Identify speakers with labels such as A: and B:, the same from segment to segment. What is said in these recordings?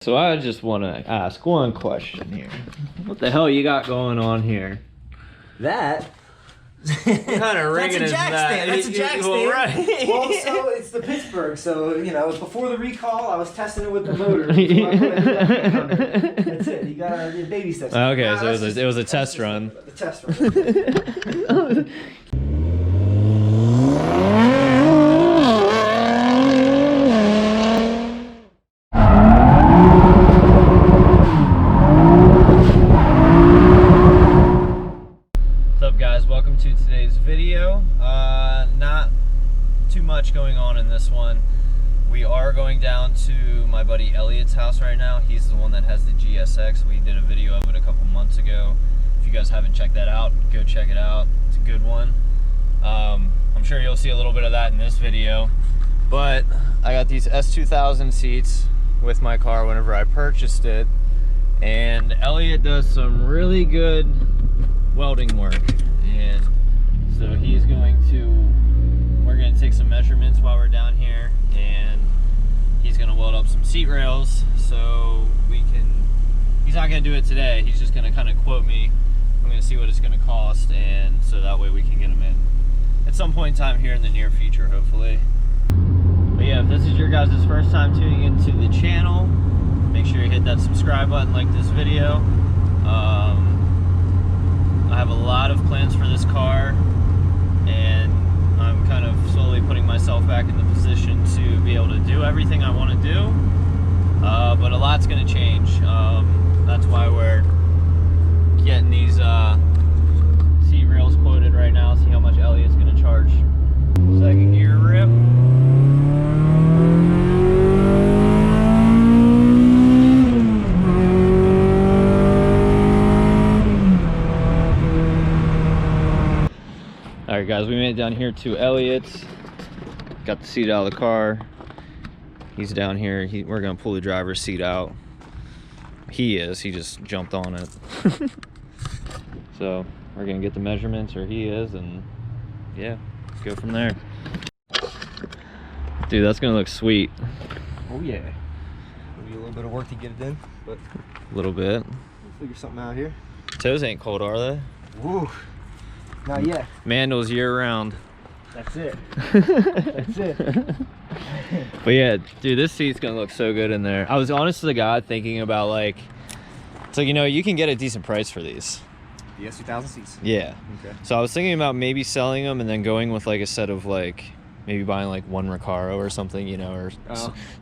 A: So I just want to ask one question here. What the hell you got going on here?
B: That?
A: What kind of rigging is that?
B: That's a jack stand.
A: Well, right.
B: Well, so it's the Pittsburgh. So, you know, before the recall, I was testing it with the motor. So I put it under. That's it. You got to baby steps.
A: Okay, nah, so it was a test run.
B: The test run.
A: What's up, guys? Welcome to today's video. Not too much going on in this one. We are going down to my buddy Elliott's house right now. He's the one that has the GSX. We did a video of it a couple months ago. If you guys haven't checked that out, go check it out. It's a good one. I'm sure you'll see a little bit of that in this video. But I got these S2000 seats with my car whenever I purchased it. And Elliott does some really good welding work. And so we're going to take some measurements while we're down here, and he's going to weld up some seat rails so he's not going to do it today, he's just going to kind of quote me. I'm going to see what it's going to cost, and so that way we can get them in at some point in time here in the near future, hopefully. But yeah, if this is your guys' first time tuning into the channel, make sure you hit that subscribe button, like this video. I have a lot of plans for this car, and I'm kind of slowly putting myself back in the position to be able to do everything I want to do, but a lot's going to change. That's why we're getting these seat rails quoted right now, see how much Elliott's going to charge. Second gear rip. Alright guys, we made it down here to Elliott's. Got the seat out of the car. He's down here. We're going to pull the driver's seat out. He just jumped on it. So we're going to get the measurements, or he is, and yeah, let's go from there. Dude, that's going to look sweet.
B: Oh yeah. It'll be a little bit of work to get it in, but
A: a little bit.
B: we'll figure something out here.
A: Toes ain't cold, are they?
B: Woo. Not yet.
A: Mandals year round.
B: That's it. That's it.
A: But yeah, dude, this seat's gonna look so good in there. I was honest to God thinking about, like, it's like, you know, you can get a decent price for these.
B: The S2000 seats.
A: Yeah.
B: Okay.
A: So I was thinking about maybe selling them and then going with like a set of, like, maybe buying like one Recaro or something, you know, or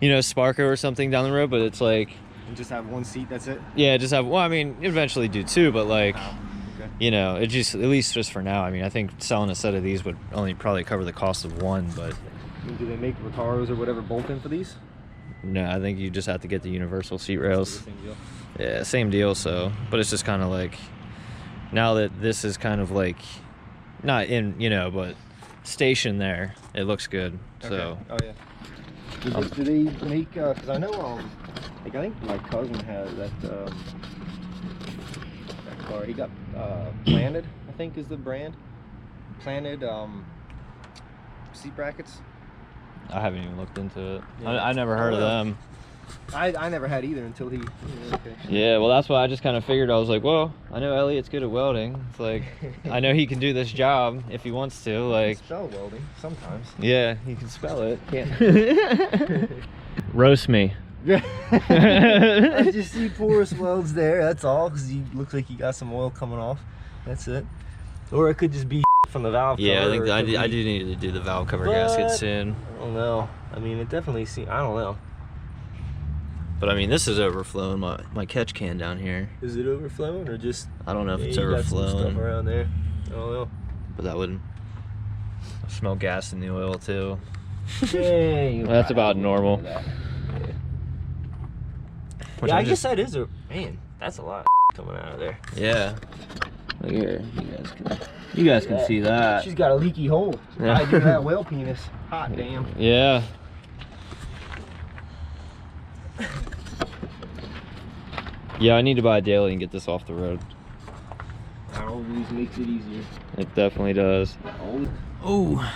A: you know, Sparko or something down the road. But it's like,
B: and just have one seat. That's it.
A: Yeah, just have. Well, I mean, eventually do two, but like.
B: Okay.
A: You know, it just, at least just for now. I mean, I think selling a set of these would only probably cover the cost of one, but...
B: Do they make Recaros or whatever bolt-in for these?
A: No, I think you just have to get the universal seat rails.
B: Same deal.
A: Yeah, same deal, so... But it's just kind of like... Now that this is kind of like... Not in, you know, but stationed there, it looks good,
B: okay.
A: So...
B: Oh, yeah. Do they make... Because I know, like, I think my cousin has that car. He got Planted, I think is the brand. Planted seat brackets.
A: I haven't even looked into it.
B: Yeah.
A: I never heard of them.
B: I never had either until he... Okay.
A: Yeah, well, that's why I just kind of figured. I was like, well, I know Elliott's good at welding. It's like, I know he can do this job if he wants to. Like,
B: spell welding sometimes.
A: Yeah, he can spell it. Can't. Roast me.
B: I just see porous welds there, that's all, because he looks like he got some oil coming off. That's it. Or it could just be from the valve cover.
A: Yeah, I think I do need to do the valve cover gasket soon.
B: I don't know. I mean, it definitely seems, I don't know.
A: But I mean, this is overflowing my catch can down here.
B: Is it overflowing or just...
A: I don't know if it's
B: you
A: overflowing.
B: got some stuff around there. I don't know.
A: But that would... I smell gas in the oil too.
B: Yeah,
A: Well, that's about normal.
B: Yeah, I guess that is a... Man, that's a lot of coming out of there.
A: Yeah. Look here. You guys can see that.
B: She's got a leaky hole.
A: Yeah.
B: I do that whale penis. Hot damn.
A: Yeah. Yeah, I need to buy a daily and get this off the road.
B: That always makes it easier.
A: It definitely does. Oh.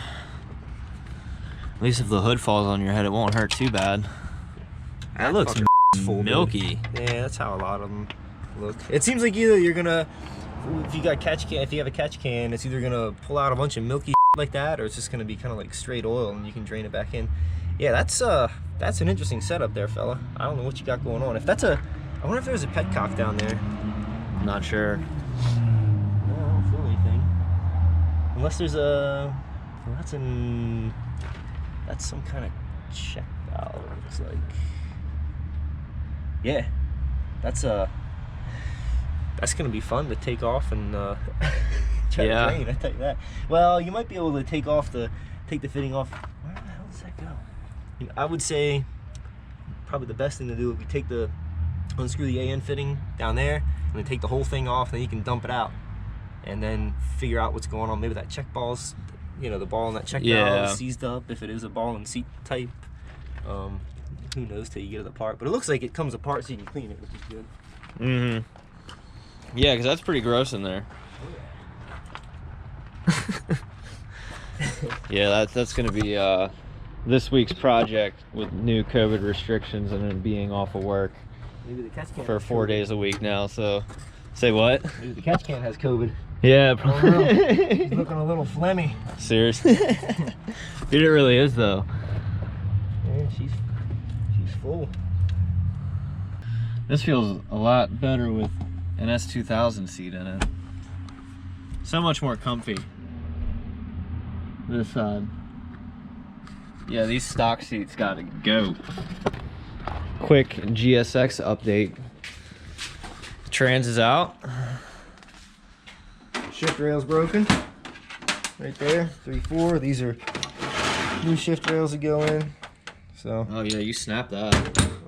A: At least if the hood falls on your head, it won't hurt too bad. That looks
B: full.
A: Milky.
B: Dude. Yeah, that's how a lot of them look. It seems like either you're gonna, if you have a catch can, it's either gonna pull out a bunch of milky like that, or it's just gonna be kind of like straight oil, and you can drain it back in. Yeah, that's an interesting setup there, fella. I don't know what you got going on. If that's I wonder if there's a petcock down there.
A: Not sure.
B: No, I don't feel anything. Unless there's a, well, that's some kind of check valve, it looks like. Yeah, that's gonna be fun to take off and try to drain, I tell you that. Well, you might be able to take the fitting off. Where the hell does that go? You know, I would say probably the best thing to do would be unscrew the AN fitting down there, and then take the whole thing off, and then you can dump it out, and then figure out what's going on. Maybe that check ball's, you know, the ball in that check valve is seized up, if it is a ball and seat type. Who knows till you get it apart, but it looks like it comes apart so you can clean it, which is good.
A: Mm-hmm. Yeah, because that's pretty gross in there. Yeah, that's gonna be this week's project with new COVID restrictions and then being off of work.
B: Maybe the catch can
A: for 4 days a week now. So, say what?
B: Maybe the catch can has COVID.
A: Yeah, probably.
B: He's looking a little phlegmy.
A: Seriously? Dude, it really is though.
B: Yeah, she's full.
A: This feels a lot better with an S2000 seat in it. So much more comfy. This side. Yeah, these stock seats gotta go. Quick GSX update. Trans is out.
B: Shift rail's broken. Right there, 3/4. These are new shift rails that go in. So.
A: Oh yeah, you snapped that.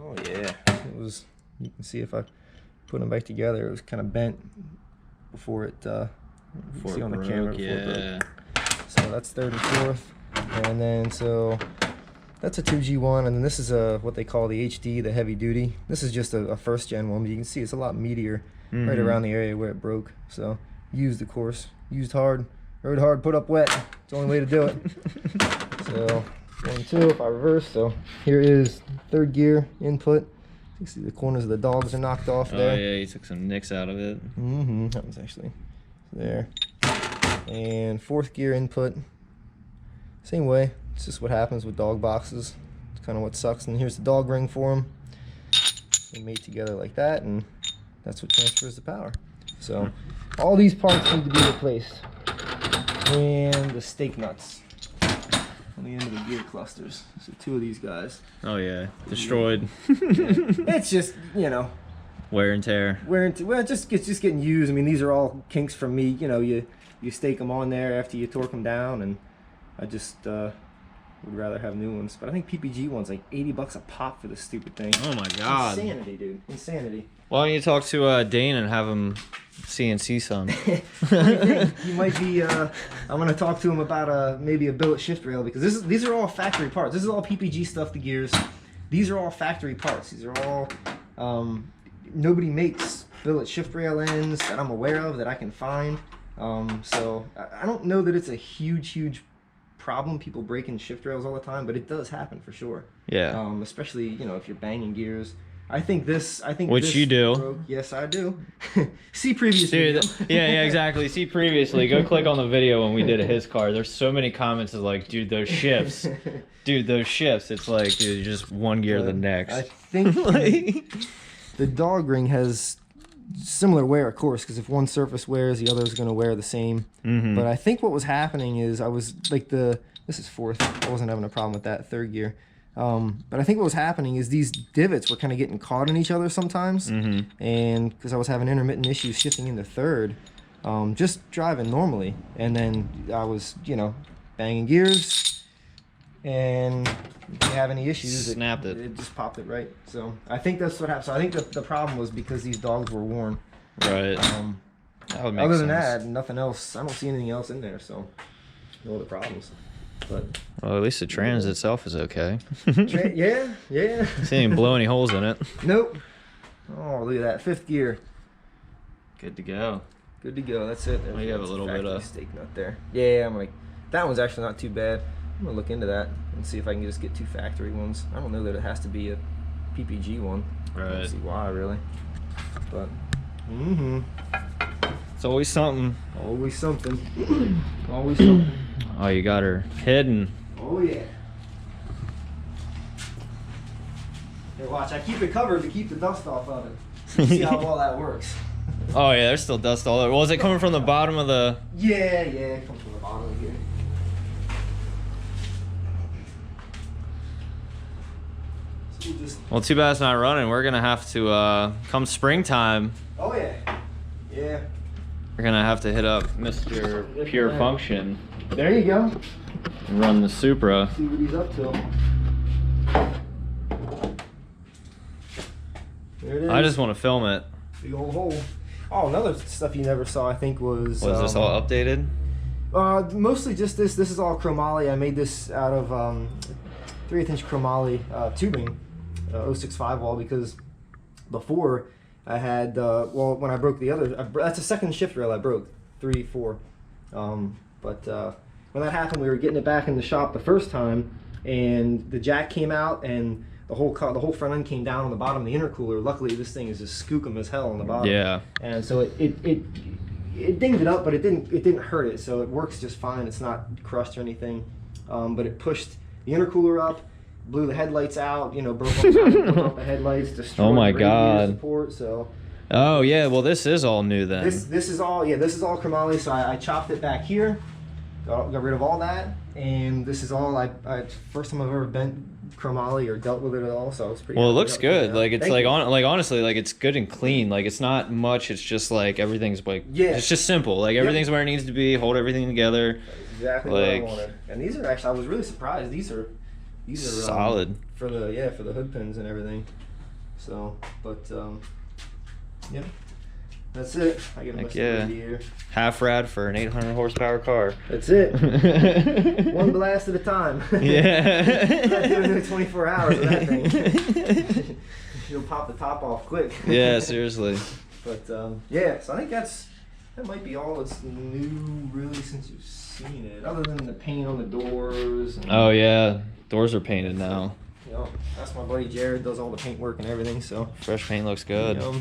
B: Oh yeah, it was. You can see if I put them back together, it was kind of bent before it. See on the camera before it broke. So that's 3rd and 4th, and then so that's a 2G1, and then this is what they call the HD, the heavy duty. This is just a 1st gen one, but you can see it's a lot meatier right around the area where it broke. So used, of course, used hard, rode hard, put up wet. It's the only way to do it. So 1, 2, if I reverse, so here is 3rd gear input. You can see the corners of the dogs are knocked off there.
A: Oh yeah, you took some nicks out of it.
B: That was actually there. And 4th gear input, same way. It's just what happens with dog boxes. It's kind of what sucks. And here's the dog ring for them. They mate together like that, and that's what transfers the power. So all these parts need to be replaced. And the stake nuts on the end of the gear clusters. So 2 of these guys.
A: Oh yeah, destroyed.
B: Yeah. It's just, you know,
A: wear and tear.
B: Well, it's just getting used. I mean, these are all kinks from me. You know, you stake them on there after you torque them down, and I just would rather have new ones. But I think PPG one's like $80 a pop for this stupid thing.
A: Oh my god.
B: Insanity, dude. Insanity.
A: Why don't you talk to Dane and have him CNC some?
B: You might be. I'm gonna talk to him about maybe a billet shift rail, because these are all factory parts. This is all PPG stuff. The gears. These are all factory parts. These are all. Nobody makes billet shift rail ends that I'm aware of that I can find. So I don't know that it's a huge problem, people breaking shift rails all the time, but it does happen for sure.
A: Yeah.
B: Especially, you know, if you're banging gears. I think
A: which
B: this
A: you do.
B: broke. Yes, I do. See previous
A: video.
B: Dude,
A: yeah, exactly. See previously. Go click on the video when we did his car. There's so many comments of like, dude, those shifts. Dude, those shifts. It's like, dude, just one gear to the next.
B: I think the dog ring has similar wear, of course, because if one surface wears, the other is going to wear the same. But I think what was happening is I was like this is 4th. I wasn't having a problem with that 3rd gear. But I think what was happening is these divots were kind of getting caught in each other sometimes. And because I was having intermittent issues shifting into 3rd, just driving normally. And then I was, you know, banging gears. And if you have any issues, it just popped it right. So I think that's what happened. So I think the problem was because these dogs were worn.
A: Right. That would make
B: other
A: sense.
B: than that, nothing else. I don't see anything else in there. So no other problems. But
A: well, at least the trans itself is okay.
B: Yeah.
A: See, ain't blow any holes in it.
B: Nope. Oh, look at that 5th gear.
A: Good to go.
B: Good to go. That's it.
A: You have a little bit of
B: stake nut there. Yeah, I'm like, that one's actually not too bad. I'm gonna look into that and see if I can just get 2 factory ones. I don't know that it has to be a PPG one.
A: Right.
B: I don't see why really, but
A: it's always something.
B: Always something. Always something.
A: Oh, you got her hidden.
B: Oh yeah. Here, watch. I keep it covered to keep the dust off of it. See how well that works.
A: Oh yeah, there's still dust all over. Well, is it coming from the bottom of the?
B: Yeah, it comes from the bottom of here. So we'll just.
A: Well, too bad it's not running. We're gonna have to come springtime.
B: Oh yeah. Yeah.
A: We're gonna have to hit up Mr. Pure Function
B: There you go.
A: and run the Supra.
B: See what he's up to. There it is.
A: I just want to film it.
B: Big old hole. Oh, another stuff you never saw, I think, was.
A: Was this all updated?
B: Mostly just this. This is all chromoly. I made this out of 3/8 inch chromoly tubing, 065 wall, because before I had well, when I broke the other, that's a second shift rail I broke, 3, 4. But when that happened, we were getting it back in the shop the first time, and the jack came out and the whole front end came down on the bottom of the intercooler. Luckily, this thing is just skookum as hell on the bottom.
A: Yeah.
B: And so it dinged it up, but it didn't hurt it. So it works just fine. It's not crushed or anything. But it pushed the intercooler up, blew the headlights out. You know, broke up the headlights, destroyed
A: Oh my
B: the radiator
A: God.
B: support. So.
A: Oh yeah. Well, this is all new then.
B: This is all chromoly. So I chopped it back here, got rid of all that, and this is all I first time I've ever bent chromoly or dealt with it at all. So it's pretty.
A: Well, it
B: happy
A: looks
B: with
A: good. Like it's
B: Thank
A: like
B: you.
A: honestly, like it's good and clean. Like it's not much. It's just like everything's like
B: Yeah.
A: It's just simple. Like everything's where it needs to be. Hold everything together.
B: Exactly
A: like,
B: what I wanted. And these are actually, I was really surprised. These are
A: solid.
B: for the hood pins and everything. So, but yeah, that's it. I get a
A: Heck yeah.
B: here.
A: Half rad for an 800 horsepower car.
B: That's it. One blast at a time.
A: Yeah.
B: Not doing it 24 hours of that thing. You'll pop the top off quick.
A: Yeah, seriously.
B: But yeah, so I think that might be all that's new really since you've seen it, other than the paint on the doors. And,
A: Oh yeah, doors are painted now.
B: you know, that's my buddy Jared, does all the paint work and everything. So
A: Fresh paint looks good.
B: he did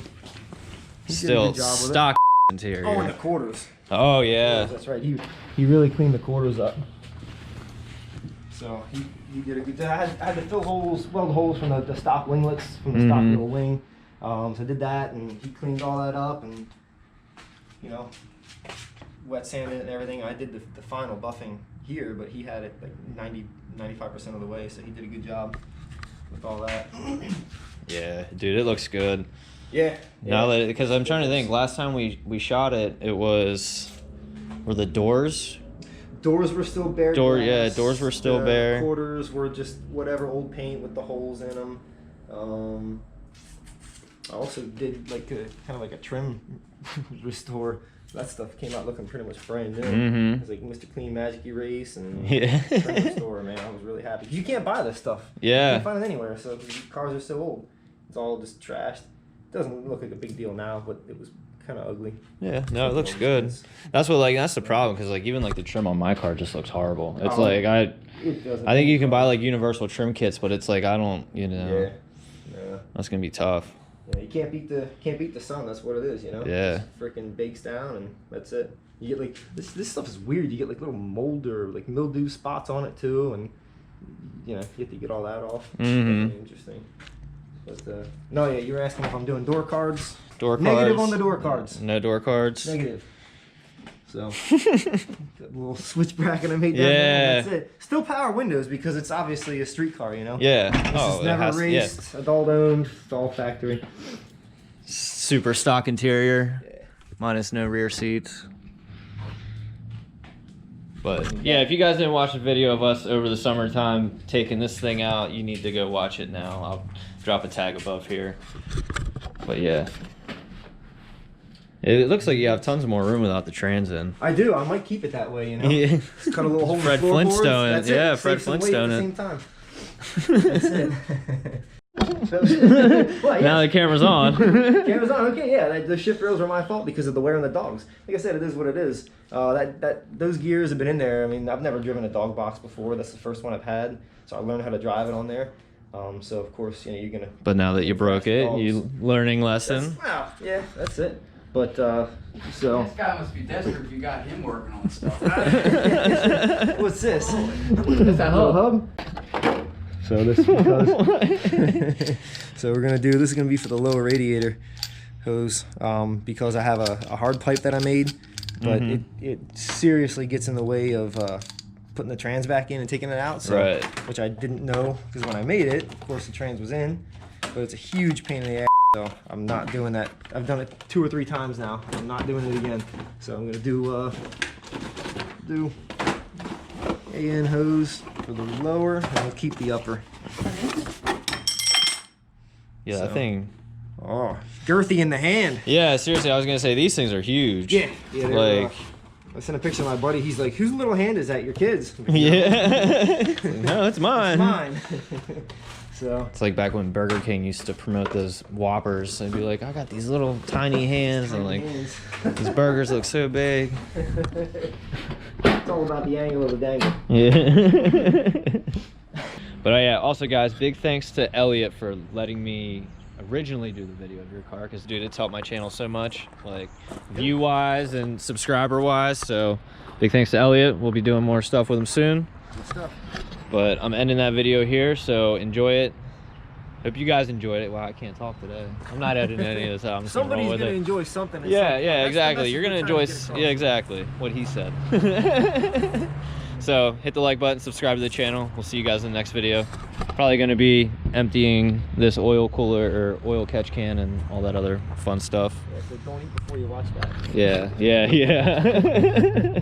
B: a
A: Still
B: good job with it.
A: stock interior.
B: Oh, and the quarters.
A: Oh yeah.
B: That's right. He really cleaned the quarters up. So he did a good job. I had to fill holes, weld the holes from the stock winglets from the stock little wing. So I did that, and he cleaned all that up, and you know, wet sanded it and everything. I did the final buffing here, but he had it like 95% of the way, so he did a good job with all that.
A: Yeah, dude, it looks good.
B: Yeah.
A: Now that, because I'm trying to think, last time we shot it, were the doors?
B: Doors were still bare.
A: Yeah,
B: glass.
A: doors were still
B: The
A: bare.
B: Quarters were just whatever old paint with the holes in them. I also did like kind of like a trim restore. That stuff came out looking pretty much brand new.
A: Mhm.
B: It was like Mr. Clean Magic Erase and
A: Yeah.
B: trim restore. Man, I was really happy. You can't buy this stuff.
A: Yeah.
B: You can't find it anywhere. So cars are so old. It's all just trashed. It doesn't look like a big deal now, but it was kind of ugly.
A: Yeah, no, it looks good. That's the problem, because like even like the trim on my car just looks horrible. It's like I think you can buy like universal trim kits, but it's like I don't,
B: Yeah.
A: that's gonna be tough.
B: Yeah, you can't beat the sun. That's what it is, you know.
A: Yeah.
B: Just freaking bakes down, and that's it. You get like this stuff is weird. You get like little mold or like mildew spots on it too, and you know you have to get all that off.
A: Mhm.
B: Definitely interesting. But no, yeah, you were asking if I'm doing door cards.
A: Door cards.
B: Negative on the door cards.
A: No door cards.
B: Negative. So that little switch bracket I made down
A: Yeah.
B: there. That's it. Still power windows because it's obviously a street car, you know.
A: Yeah.
B: This is never raced, adult owned, it's all factory.
A: Super stock interior,
B: Yeah.
A: minus no rear seats. But yeah, if you guys didn't watch the video of us over the summertime taking this thing out, you need to go watch it now. I'll drop a tag above here. But yeah. It looks like you have tons more room without the trans in.
B: I do. I might keep it that way, you know.
A: Yeah.
B: Just cut a little hole in the
A: Fred
B: floorboards.
A: Flintstone.
B: That's
A: Yeah,
B: it.
A: Fred
B: Save some weight
A: Flintstone
B: at
A: it.
B: the same time. That's it. Well,
A: Now
B: yeah.
A: the camera's on.
B: Camera's on. Okay, yeah. The shift rails are my fault because of the wear on the dogs. Like I said, it is what it is. Those gears have been in there. I mean, I've never driven a dog box before. That's the first one I've had, so I learned how to drive it on there. So of course, you know, you're gonna.
A: But now that you broke it, you learning lesson.
B: Wow, yeah, that's it. But so.
C: This guy must be desperate if you got him working on stuff.
B: What's this?
C: Is that
B: Hub? So this is because. So we're gonna do. This is gonna be for the lower radiator hose, because I have a hard pipe that I made, but it seriously gets in the way of putting the trans back in and taking it out. So,
A: Right.
B: Which I didn't know, because when I made it, of course the trans was in, but it's a huge pain in the ass. So I'm not doing that. I've done it 2 or 3 times now. I'm not doing it again. So I'm gonna do AN hose for the lower, and we'll keep the upper.
A: Yeah,
B: So.
A: that thing.
B: Oh, girthy in the hand.
A: Yeah, seriously, I was gonna say these things are huge.
B: Yeah, they're,
A: Like.
B: I sent a picture of my buddy. He's like, "Whose little hand is that? Your kid's?" Like,
A: Yeah. No, it's mine.
B: It's mine. So.
A: It's like back when Burger King used to promote those Whoppers. They'd be like, I got these little tiny hands, and like these burgers look so big.
B: It's all about the angle of the dangle.
A: Yeah. But yeah, also guys, big thanks to Elliott for letting me originally do the video of your car, because dude, it's helped my channel so much, like view wise and subscriber wise. So big thanks to Elliott. We'll be doing more stuff with him soon.
B: Good stuff.
A: But I'm ending that video here, so enjoy it. Hope you guys enjoyed it. Wow, I can't talk today. I'm not editing any of this out. I'm just
B: Somebody's
A: gonna roll with
B: gonna
A: it.
B: enjoy something.
A: Yeah, yeah, exactly. You're gonna enjoy. Yeah, exactly what he said. So hit the like button, subscribe to the channel. We'll see you guys in the next video. Probably gonna be emptying this oil cooler or oil catch can and all that other fun stuff.
B: Yeah, so don't eat before you watch that.
A: Yeah, yeah, yeah.